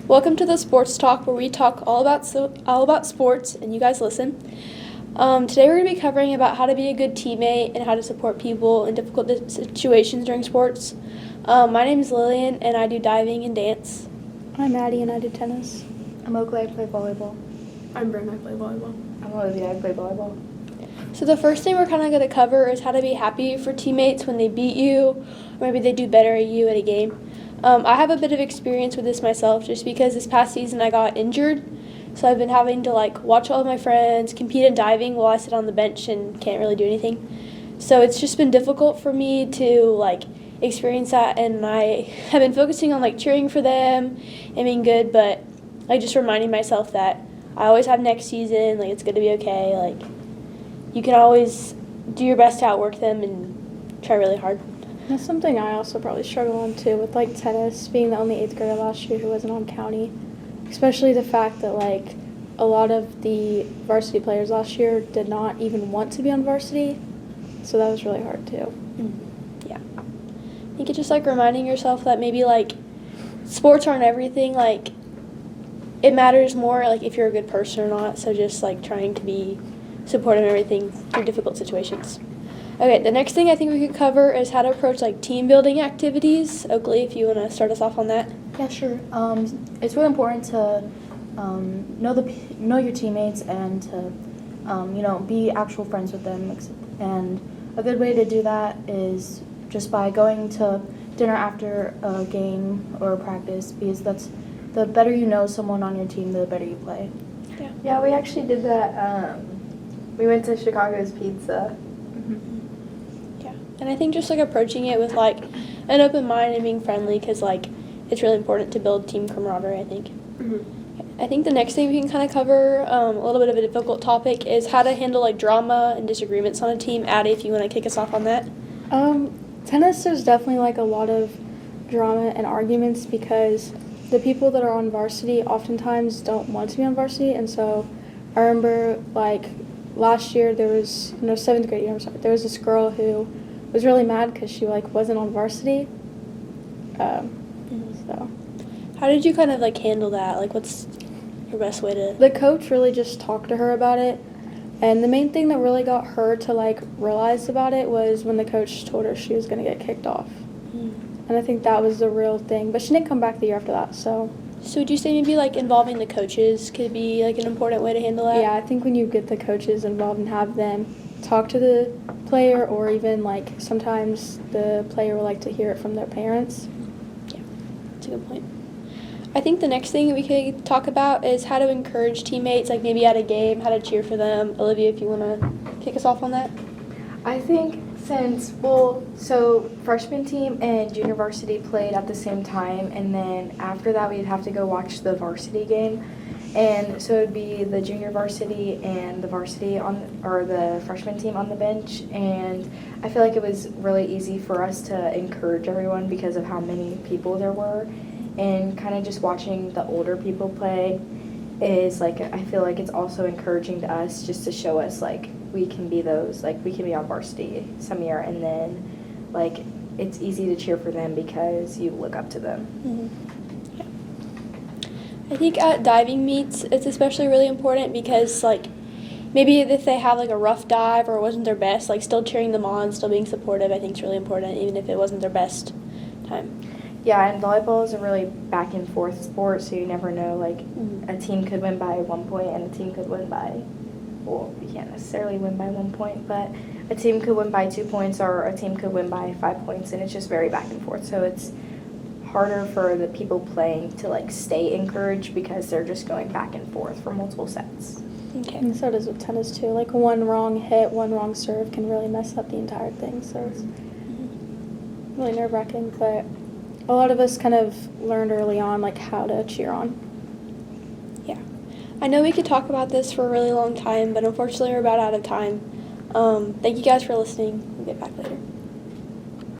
Welcome to the Sports Talk, where we talk all about sports, and you guys listen. Today we're going to be covering about how to be a good teammate and how to support people in difficult situations during sports. My name is Lillian, and I do diving and dance. I'm Addy, and I do tennis. I'm Oakley, I play volleyball. I'm Bryn, I play volleyball. I'm Olivia, I play volleyball. So the first thing we're kind of going to cover is how to be happy for teammates when they beat you, or maybe they do better at you at a game. I have a bit of experience with this myself just because this past season I got injured. So I've been having to watch all of my friends compete in diving while I sit on the bench and can't really do anything. So it's just been difficult for me to experience that, and I have been focusing on cheering for them and being good, but just reminding myself that I always have next season, it's going to be okay. You can always do your best to outwork them and try really hard. That's something I also probably struggle on too with tennis, being the only 8th grader last year who wasn't on county. Especially the fact that a lot of the varsity players last year did not even want to be on varsity, so that was really hard too. Yeah. I think it's just reminding yourself that maybe sports aren't everything. It matters more if you're a good person or not, so just trying to be supportive and everything through difficult situations. Okay, the next thing I think we could cover is how to approach team building activities. Oakley, if you want to start us off on that. Yeah, sure. It's really important to know your teammates and to be actual friends with them. And a good way to do that is just by going to dinner after a game or a practice, because that's the better you know someone on your team, the better you play. Yeah, we actually did that. We went to Chicago's Pizza. Yeah, and I think just approaching it with an open mind and being friendly, because it's really important to build team camaraderie, I think. Mm-hmm. I think the next thing we can kind of cover, a little bit of a difficult topic, is how to handle drama and disagreements on a team. Addy, if you want to kick us off on that. Tennis, there's definitely a lot of drama and arguments because the people that are on varsity oftentimes don't want to be on varsity, and so I remember last year there was 7th grade year, there was this girl who was really mad because she wasn't on varsity. So How did you kind of handle that? What's your best way to? the coach really just talked to her about it, and the main thing that really got her to realize about it was when the coach told her she was going to get kicked off. And I think that was the real thing, but she didn't come back the year after that. So would you say maybe involving the coaches could be an important way to handle that? yeah, I think when you get the coaches involved and have them talk to the player, or even sometimes the player would like to hear it from their parents. Yeah, that's a good point. I think the next thing we could talk about is how to encourage teammates, maybe at a game, how to cheer for them. Olivia, if you want to kick us off on that. I think so freshman team and junior varsity played at the same time, and then after that we'd have to go watch the varsity game. And so it'd be the junior varsity and the varsity or the freshman team on the bench, and I feel it was really easy for us to encourage everyone because of how many people there were, and kind of just watching the older people play is I feel it's also encouraging to us, just to show us we can be those, we can be on varsity some year, and then it's easy to cheer for them because you look up to them. Mm-hmm. Yeah. I think at diving meets it's especially really important because maybe if they have a rough dive or it wasn't their best, still cheering them on, still being supportive, I think is really important, even if it wasn't their best time. Yeah, and volleyball is a really back and forth sport, so you never know, a team could win by 1 point and a team could win by, well, you can't necessarily win by 1 point, but a team could win by 2 points or a team could win by 5 points, and it's just very back and forth, so it's harder for the people playing to stay encouraged because they're just going back and forth for multiple sets. Okay. And so does with tennis too. One wrong hit, one wrong serve can really mess up the entire thing, so it's really nerve-wracking, but a lot of us kind of learned early on how to cheer on. Yeah. I know we could talk about this for a really long time, but unfortunately we're about out of time. Thank you guys for listening. We'll get back later.